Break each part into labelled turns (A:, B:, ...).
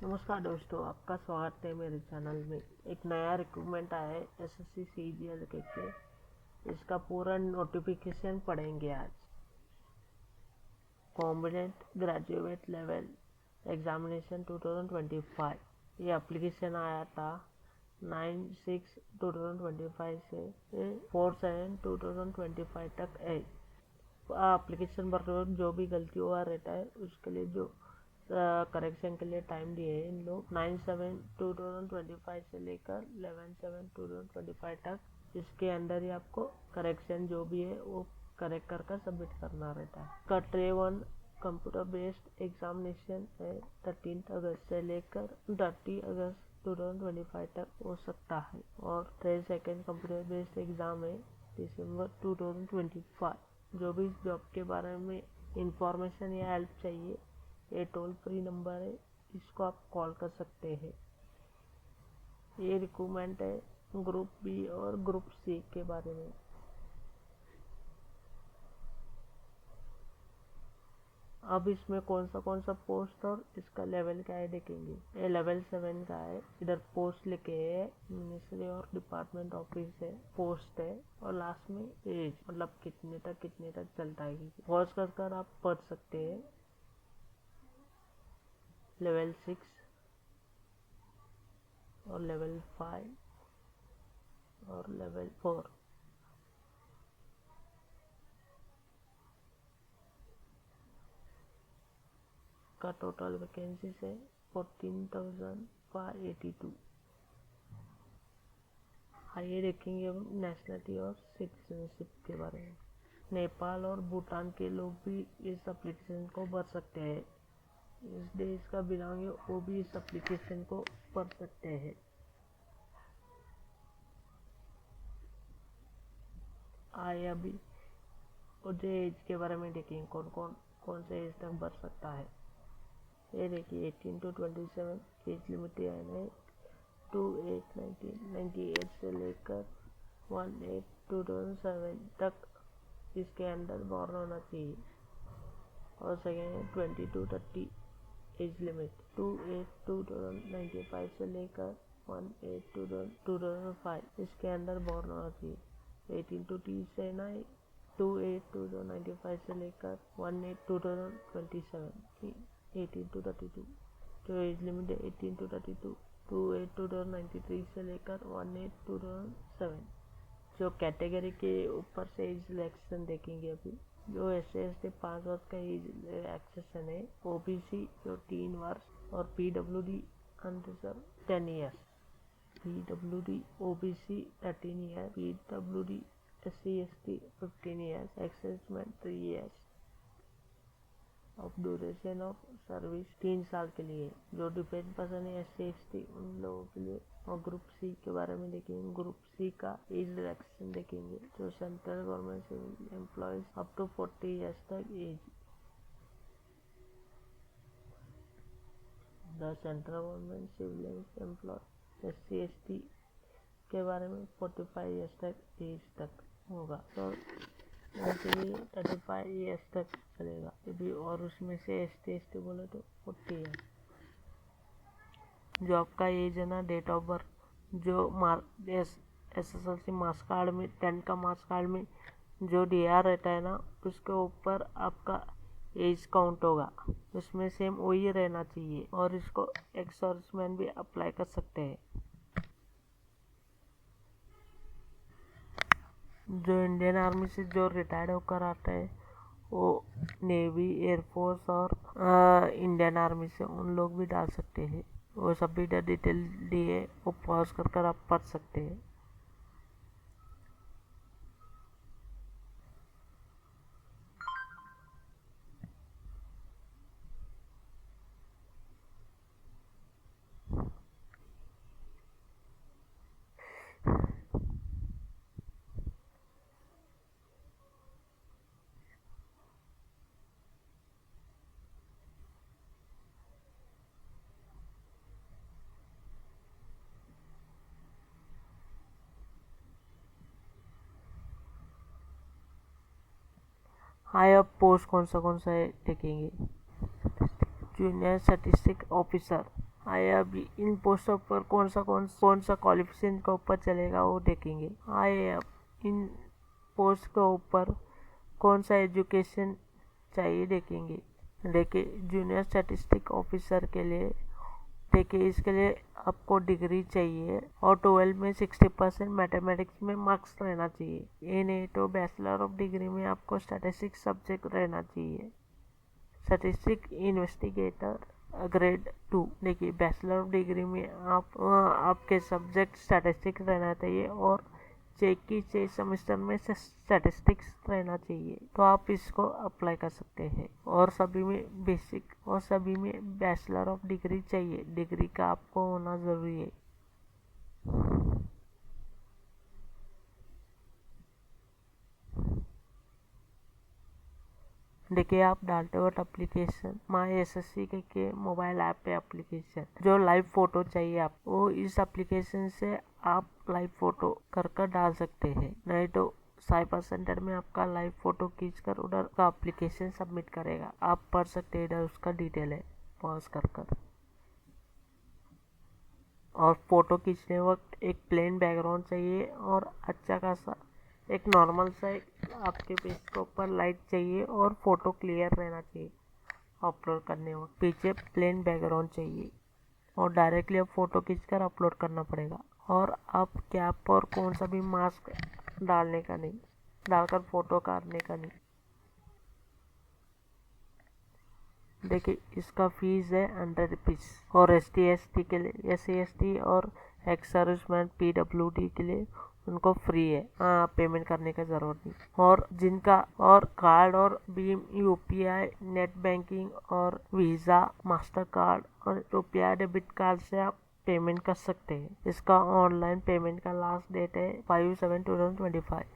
A: नमस्कार दोस्तों, आपका स्वागत है मेरे चैनल में। एक नया रिक्रूटमेंट आया है एसएससी सीजीएल के इसका पूरा नोटिफिकेशन पढ़ेंगे आज। कॉम्बिनेंट ग्रेजुएट लेवल एग्जामिनेशन 2025 ये एप्लीकेशन आया था 9/6/2025 से 4/7/2025 तक है। एप्लीकेशन भरते वक्त जो भी गलती हुआ रहता है उसके लिए जो करेक्शन के लिए टाइम दिए हैं इन लोग 9/7/2025 से लेकर 11/7/2025 तक। इसके अंदर ही आपको करेक्शन जो भी है वो करेक्ट कर सबमिट करना रहता है। का ट्रे 1 कंप्यूटर बेस्ड एग्जामिनेशन है 13 अगस्त से लेकर 30 अगस्त 2025 तक हो सकता है। और ट्रे 2 कंप्यूटर बेस्ड एग्जाम है दिसंबर 2025। जो भी इस जॉब के बारे में इंफॉर्मेशन या हेल्प चाहिए, ये टोल फ्री नंबर है, इसको आप कॉल कर सकते हैं। ये रिक्रूटमेंट है ग्रुप बी और ग्रुप सी के बारे में। अब इसमें कौन सा पोस्ट और इसका लेवल क्या है देखेंगे। ये लेवल 7 का है। इधर पोस्ट लिखे है मिनिस्ट्री और डिपार्टमेंट ऑफिस है, पोस्ट है और लास्ट में एज, मतलब कितने तक चलता है। पॉज कर आप पढ़ सकते हैं। लेवल 6 और लेवल 5 और लेवल 4 का टोटल वैकेंसी है 14,582। आइए देखेंगे अब नेशनलिटी और सिटीजनशिप के बारे में। नेपाल और भूटान के लोग भी इस एप्लीकेशन को भर सकते हैं। इस देश का बिलोंग है वो भी इस एप्लीकेशन को भर सकते हैं। आइए अभी मुझे एज के बारे में देखेंगे कौन से एज तक भर सकता है। ये देखिए 18 to 27 एज लिमिट है 2/8/1998 से लेकर 1/8/2007 तक इसके अंदर बॉर्न होना चाहिए। और सेकेंड है 20 to 30 एज लिमिट 2/8/2095 से लेकर 1/8/2005 इसके अंदर बॉर्न होना चाहिए। 18 to 30 से ना 2/8/2095 से लेकर 1/8/2027 18 to 32। जो एज लिमिट है 18 to 32 2/8/2093 से लेकर 1/8/2007। जो कैटेगरी के ऊपर से एज सिलेक्शन देखेंगे अभी। जो SC/ST 5 वर्ष का एज एक्सेशन है, OBC जो 3 वर्ष और PWD unreserved 10 years. PWD OBC 13 year, PWD SC/ST 15 years, assessment 3 years of duration of service 3 साल के लिए। जो डिफेंस पर्सन है SC/ST उन लोगों के लिए। और ग्रुप सी के बारे में देखेंगे। ग्रुप सी का एज रिलैक्सेशन देखेंगे। जो central government civil employees up to 40 years तक age. The central government civil employee SC/ST के बारे में 45 ईयर्स तक एज तक होगा। तो वैसे भी 35 ईयर्स तक चलेगा भी। और उसमें से ST/ST बोले तो 40 ईयर्स। जो आपका एज है ना, डेट ऑफ बर्थ जो SSLC मार्क्स कार्ड में 10 का मार्क्स कार्ड में जो DR रहता है ना, उसके ऊपर आपका एज काउंट होगा। उसमें सेम वही रहना चाहिए। और इसको एक्स सर्विसमैन भी अप्लाई कर सकते हैं। जो इंडियन आर्मी से जो रिटायर्ड होकर आता है वो नेवी, एयरफोर्स और इंडियन आर्मी से उन लोग भी डाल सकते हैं। वो सभी डिटेल दिए वो पॉज कर आप पढ़ सकते हैं। हाँ, अब पोस्ट कौन सा है देखेंगे। जूनियर स्टैटिस्टिक ऑफिसर आइए अभी इन पोस्टों पर कौन सा क्वालिफिकेशन के ऊपर चलेगा वो देखेंगे। आइए अब इन पोस्ट के ऊपर कौन सा एजुकेशन चाहिए देखेंगे। देखिए जूनियर स्टैटिस्टिक ऑफिसर के लिए देखिए इसके लिए आपको डिग्री चाहिए और 12 में 60% मैथमेटिक्स में मार्क्स रहना चाहिए। ये नहीं तो बैचलर ऑफ डिग्री में आपको स्टैटिस्टिक्स सब्जेक्ट रहना चाहिए। Statistic investigator grade 2। देखिए बैचलर ऑफ डिग्री में आपके सब्जेक्ट स्टैटिस्टिक्स रहना चाहिए और 6 सेमेस्टर में से स्टैटिस्टिक्स रहना चाहिए, तो आप इसको अप्लाई कर सकते हैं। और सभी में बेसिक और सभी में बैचलर ऑफ डिग्री चाहिए, डिग्री का आपको होना ज़रूरी है। देखिए आप डालते वक्त एप्लीकेशन माई एसएससी के मोबाइल ऐप पे एप्लीकेशन जो लाइव फोटो चाहिए आपको, इस एप्लीकेशन से आप लाइव फोटो कर डाल सकते हैं। नहीं तो साइबर सेंटर में आपका लाइव फोटो खींचकर उधर का एप्लीकेशन सबमिट करेगा, आप पढ़ सकते हैं, इधर उसका डिटेल है पॉज कर। और फोटो खींचने वक्त एक प्लेन बैकग्राउंड चाहिए और अच्छा खासा एक नॉर्मल सा आपके पेज के ऊपर लाइट चाहिए और फोटो क्लियर रहना चाहिए। अपलोड करने वक्त पीछे प्लेन बैकग्राउंड चाहिए और डायरेक्टली अब फोटो खींचकर अपलोड करना पड़ेगा। और आप कैप और कौन सा भी मास्क डालने का नहीं, डालकर फोटो काटने का नहीं। देखिए इसका फीस है 100 रुपीज़ और ST/ST के लिए, SC/ST और एक्स सर्विसमैन PWD के लिए उनको फ्री है, पेमेंट करने का ज़रूरत नहीं। और जिनका और कार्ड और भीम UPI नेट बैंकिंग और वीज़ा मास्टर कार्ड और रुपया डेबिट कार्ड से आप पेमेंट कर सकते हैं। इसका ऑनलाइन पेमेंट का लास्ट डेट है 5/7/2025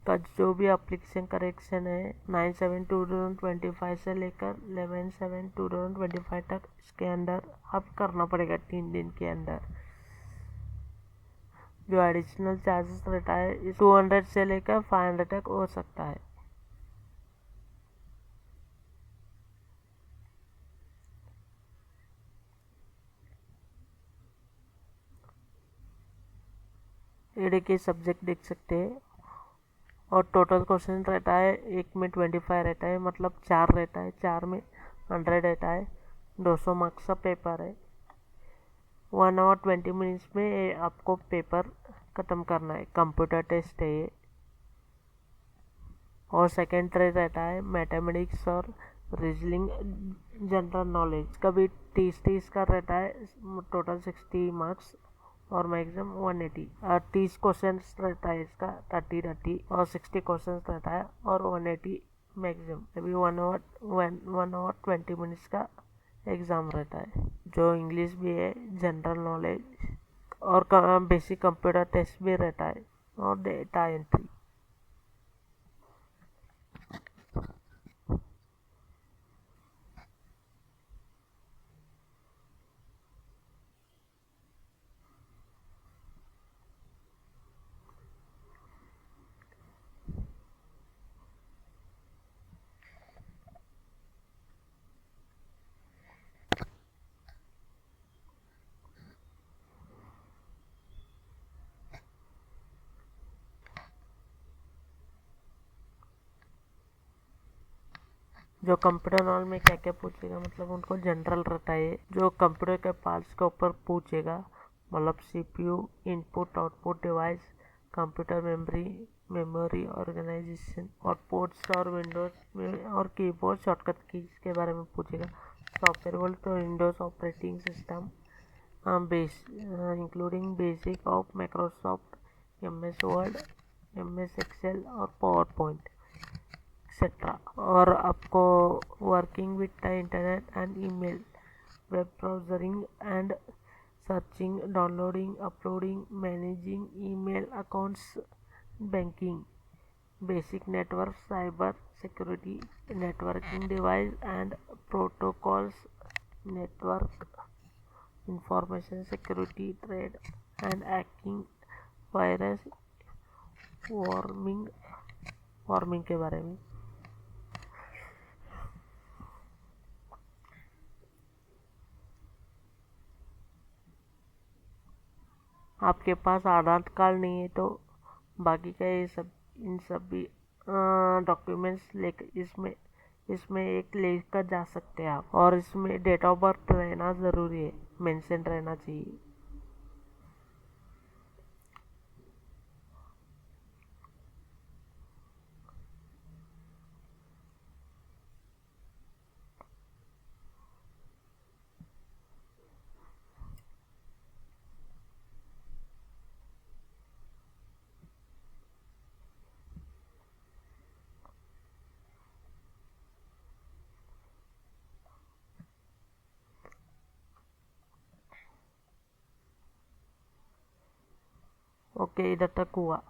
A: का। जो भी एप्लीकेशन करेक्शन है 9/7/2025 से लेकर 11/7/2025 तक, इसके अंदर आप करना पड़ेगा 3 दिन के अंदर। जो एडिशनल चार्जेस रहता है 200 से लेकर 500 तक हो सकता है। ये देखिए सब्जेक्ट देख सकते हैं और टोटल क्वेश्चन रहता है, एक में 25 रहता है, मतलब 4 रहता है, 4 में 100 रहता है। 200 मार्क्स का पेपर है। 1 आवर 20 मिनट्स में आपको पेपर ख़त्म करना है। कंप्यूटर टेस्ट है ये। और सेकेंड ट्रेड रहता है मैथमेटिक्स और रीजनिंग जनरल नॉलेज का भी 30 का रहता है, टोटल 60 मार्क्स और मैक्सिमम 180। 30 क्वेश्चन रहता है इसका, 30 और 60 क्वेश्चन रहता है और 180 मैक्सिमम। अभी 1 आवर 20 मिनट्स का एग्ज़ाम रहता है। जो इंग्लिश भी है, जनरल नॉलेज और बेसिक कंप्यूटर टेस्ट भी रहता है और डेटा एंट्री। जो कंप्यूटर नॉलेज में क्या क्या पूछेगा, मतलब उनको जनरल रहता है। जो कंप्यूटर के पार्ट्स के ऊपर पूछेगा, मतलब CPU, input output device, computer memory organisation और पोर्ट्स और विंडोज में और कीबोर्ड शॉर्टकट कीज के बारे में पूछेगा। सॉफ्टवेयर बोले तो Windows operating system including basic of Microsoft, MS word, MS excel और पावर पॉइंट एक्सेट्रा। और आपको working with the internet and email, web browsing and searching, downloading, uploading, managing email accounts, banking, basic network, cyber security, networking device and protocols, network information security, trade and hacking, virus warming के बारे में। आपके पास आधार card नहीं है तो बाकी का ये सब इन सब भी डॉक्यूमेंट्स लेकर इसमें इसमें एक लेकर जा सकते हैं आप। और इसमें डेट ऑफ बर्थ रहना ज़रूरी है, मेंशन रहना चाहिए। ओके, इधर तक हुआ।